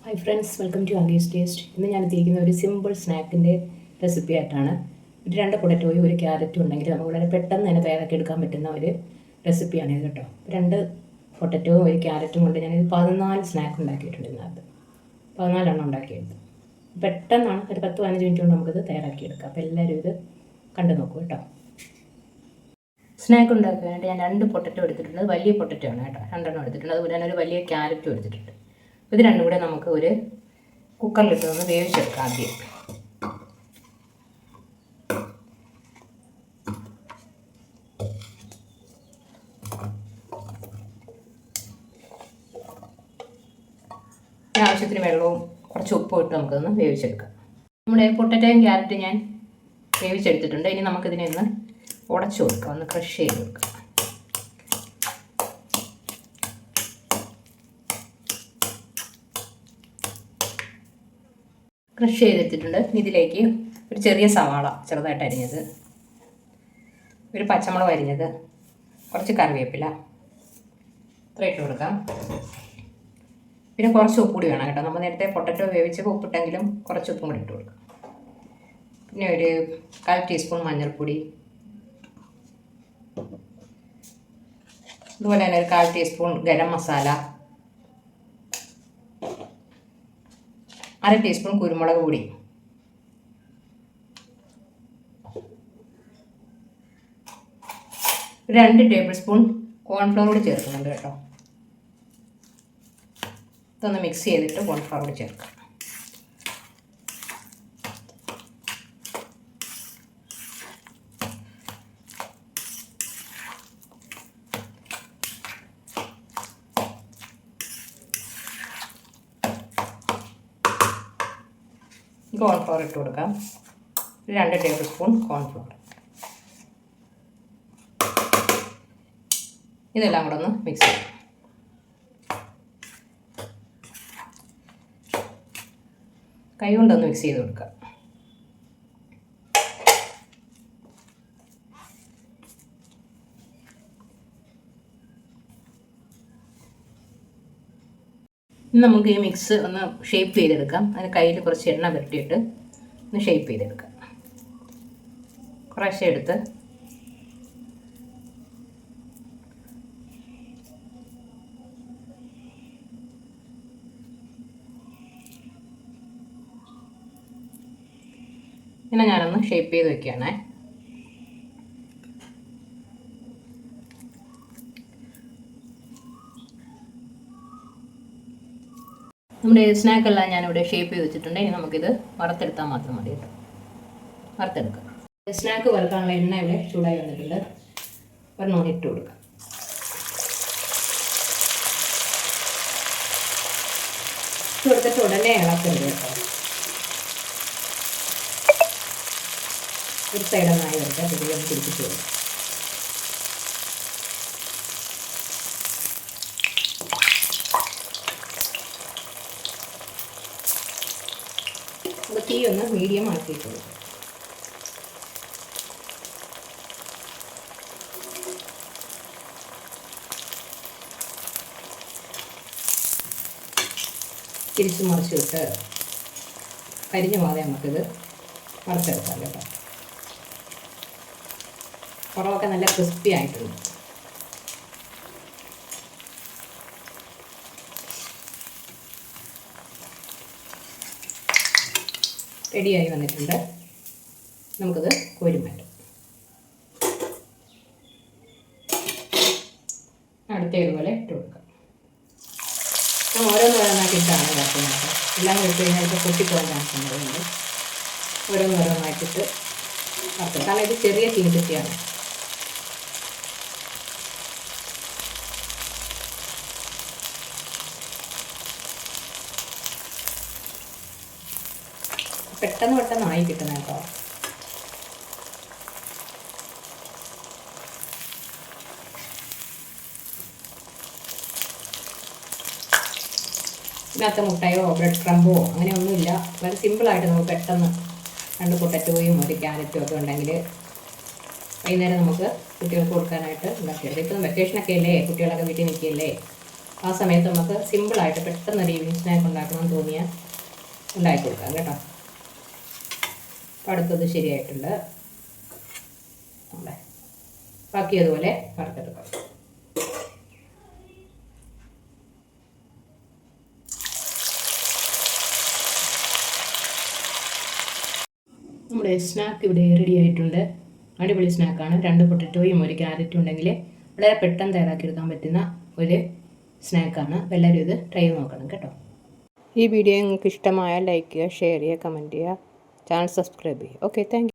Hi friends, welcome to Aagee's taste. ഇന്ന് ഞാൻ എത്തിയിരിക്കുന്ന ഒരു സിമ്പിൾ സ്നാക്കിൻ്റെ റെസിപ്പി ആയിട്ടാണ്. ഒരു 2 പൊട്ടറ്റോയും ഒരു ക്യാരറ്റും ഉണ്ടെങ്കിൽ നമുക്ക് വളരെ പെട്ടെന്ന് തന്നെ തയ്യാറാക്കി എടുക്കാൻ പറ്റുന്ന ഒരു റെസിപ്പിയാണ് ഇത് കേട്ടോ. 2 പൊട്ടറ്റോയും ഒരു ക്യാരറ്റും കൊണ്ട് ഞാനിത് 14 സ്നാക്ക് ഉണ്ടാക്കിയിട്ടുണ്ട്. ഇതിനകത്ത് 14 എണ്ണം ഉണ്ടാക്കിയെടുത്തു. പെട്ടെന്നാണ്, ഒരു 10-15 മിനിറ്റ് കൊണ്ട് നമുക്കിത് തയ്യാറാക്കിയെടുക്കാം. അപ്പോൾ എല്ലാവരും ഇത് കണ്ടു നോക്കൂ കേട്ടോ. സ്നാക്ക് ഉണ്ടാക്കാനായിട്ട് ഞാൻ 2 പൊട്ടറ്റോ എടുത്തിട്ടുണ്ട്. വലിയ പൊട്ടറ്റോ ആണ് കേട്ടോ, 2 എണ്ണം എടുത്തിട്ടുണ്ട്. അതുപോലെ തന്നെ ഒരു വലിയ ക്യാരറ്റും എടുത്തിട്ടുണ്ട്. ഇത് രണ്ടും കൂടെ നമുക്ക് ഒരു കുക്കറിലിട്ട് ഒന്ന് വേവിച്ചെടുക്കാം. ആദ്യം ആവശ്യത്തിന് വെള്ളവും കുറച്ച് ഉപ്പും ഇട്ട് നമുക്കൊന്ന് വേവിച്ചെടുക്കാം. നമ്മുടെ പൊട്ടറ്റോയും ക്യാരറ്റും ഞാൻ വേവിച്ചെടുത്തിട്ടുണ്ട്. ഇനി നമുക്കിതിനെ ഒന്ന് ഉടച്ചു കൊടുക്കാം, ഒന്ന് ക്രഷ് ചെയ്ത് കൊടുക്കാം. ക്രഷ് ചെയ്തെടുത്തിട്ടുണ്ട്. ഇതിലേക്ക് ഒരു ചെറിയ സവാള ചെറുതായിട്ട് അരിഞ്ഞത്, ഒരു പച്ചമുളക് അരിഞ്ഞത്, കുറച്ച് കറിവേപ്പില ഇത്ര ഇട്ട് കൊടുക്കാം. പിന്നെ കുറച്ച് ഉപ്പ് കൂടി വേണം കേട്ടോ. നമ്മൾ നേരത്തെ പൊട്ടറ്റോ വേവിച്ചപ്പോൾ ഉപ്പിട്ടെങ്കിലും കുറച്ച് ഉപ്പും കൂടി ഇട്ട് കൊടുക്കാം. പിന്നെ ഒരു 1/4 ടീസ്പൂൺ മഞ്ഞൾപ്പൊടി, അതുപോലെ തന്നെ ഒരു 1/4 ടീസ്പൂൺ ഗരം മസാല, 1/2 ടീസ്പൂൺ കുരുമുളക് പൊടി, ഒരു 2 ടേബിൾ സ്പൂൺ കോൺഫ്ലവർ കൂടി ചേർക്കുന്നുണ്ട് കേട്ടോ. ഇതൊന്ന് മിക്സ് ചെയ്തിട്ട് കോൺഫ്ലവർ കൂടി ചേർക്കാം. കോൺഫ്ലവർ ഇട്ട് കൊടുക്കാം. 2 ടേബിൾ സ്പൂൺ കോൺഫ്ലവർ. ഇതെല്ലാം കൂടെ ഒന്ന് മിക്സ് ചെയ്യാം. കൈ കൊണ്ടൊന്ന് മിക്സ് ചെയ്ത് കൊടുക്കാം. ഇനി നമുക്ക് ഈ മിക്സ് ഒന്ന് ഷേപ്പ് ചെയ്തെടുക്കാം. അതിന് കയ്യിൽ കുറച്ച് എണ്ണ പുരട്ടിയിട്ട് ഒന്ന് ഷേപ്പ് ചെയ്തെടുക്കാം. കുറേശ്ശെ എടുത്ത് ഇങ്ങനെ ഞാനൊന്ന് ഷേപ്പ് ചെയ്ത് വെക്കുകയാണേ. നമ്മുടെ സ്നാക്കെല്ലാം ഞാനിവിടെ ഷേപ്പ് ചെയ്ത് വെച്ചിട്ടുണ്ട്. ഇനി നമുക്കിത് വറുത്തെടുത്താൽ മാത്രം മതി കേട്ടോ. വറുത്തെടുക്കാം. സ്നാക്ക് വറുക്കാനുള്ള എണ്ണ ഇവിടെ ചൂടായി വന്നിട്ടുണ്ട്. ഒരെണ്ണം ഇട്ട് കൊടുക്കാം. ഇട്ട് കൊടുത്തിട്ട് ഉടനെ ഇളക്കരുത് കേട്ടോ. ഒരു സൈഡൊന്നായി വരട്ടെ. ഇതിലൊന്ന് തിരിച്ചിട്ട് കൊടുക്കാം. തീ ഒന്ന് മീഡിയം ആക്കിയിട്ട് കൊടുക്കും. തിരിച്ച് മറിച്ച് വിട്ട് കരിഞ്ഞ പോകാതെ നമുക്കിത് വറുത്തെടുക്കാം കേട്ടോ. പുറമൊക്കെ നല്ല ക്രിസ്പി ആയിട്ടുണ്ട്. റെഡിയായി വന്നിട്ടുണ്ട്. നമുക്കത് കോരി മാറ്റാം. അടുത്ത ഇതുപോലെ ഇട്ട് കൊടുക്കാം. ഞാൻ ഓരോന്നോരോന്നായിട്ട് ഇട്ടാണ് വറുക്കുന്നത്. എല്ലാം കൊടുത്തു കഴിഞ്ഞാൽ ഇപ്പോൾ പൊട്ടിപ്പോകാൻ ചാൻസ് ഉള്ളതുകൊണ്ട് ഓരോന്നോരോന്നായിട്ടിട്ട് വറുത്തത്. കാരണം ഇത് ചെറിയ ചീനച്ചട്ടിയാണ്. പെട്ടെന്ന് ആയി കിട്ടുന്ന കേട്ടോ. ഇതിനകത്ത് മുട്ടയോ ബ്രെഡ് ക്രംബോ അങ്ങനെയൊന്നുമില്ല. വളരെ സിമ്പിളായിട്ട് നമുക്ക് പെട്ടെന്ന് 2 പൊട്ടറ്റോയും ഒരു ക്യാരറ്റും ഒക്കെ ഉണ്ടെങ്കിൽ വൈകുന്നേരം നമുക്ക് കുട്ടികൾക്ക് കൊടുക്കാനായിട്ട് ഉണ്ടാക്കിയെടുക്കാം. ഇപ്പം വെക്കേഷനൊക്കെ അല്ലേ, കുട്ടികളൊക്കെ വീട്ടിൽ നിൽക്കുകയല്ലേ, ആ സമയത്ത് നമുക്ക് സിമ്പിളായിട്ട് പെട്ടെന്ന് ഒരു ഈവനിങ് സ്നാക്ക് ഉണ്ടാക്കണമെന്ന് തോന്നിയാൽ ഉണ്ടാക്കി കൊടുക്കാം കേട്ടോ. അപ്പോൾ അടുത്തത് ശരിയായിട്ടുണ്ട്. ബാക്കി അതുപോലെ വറുത്തെടുക്കാം. നമ്മുടെ സ്നാക്ക് ഇവിടെ റെഡി ആയിട്ടുണ്ട്. അടിപൊളി സ്നാക്കാണ്. 2 പൊട്ടറ്റോയും 1 ക്യാരറ്റും ഉണ്ടെങ്കിൽ വളരെ പെട്ടെന്ന് തയ്യാറാക്കിയെടുക്കാൻ പറ്റുന്ന ഒരു സ്നാക്കാണ്. അപ്പോൾ എല്ലാവരും ഇത് ട്രൈ ചെയ്ത് നോക്കണം കേട്ടോ. ഈ വീഡിയോ നിങ്ങൾക്ക് ഇഷ്ടമായാൽ ലൈക്ക് ചെയ്യുക, ഷെയർ ചെയ്യുക, കമൻറ്റ് ചെയ്യുക, ചാനൽ സബ്സ്ക്രൈബ് ചെയ്യുക. Okay, thank you.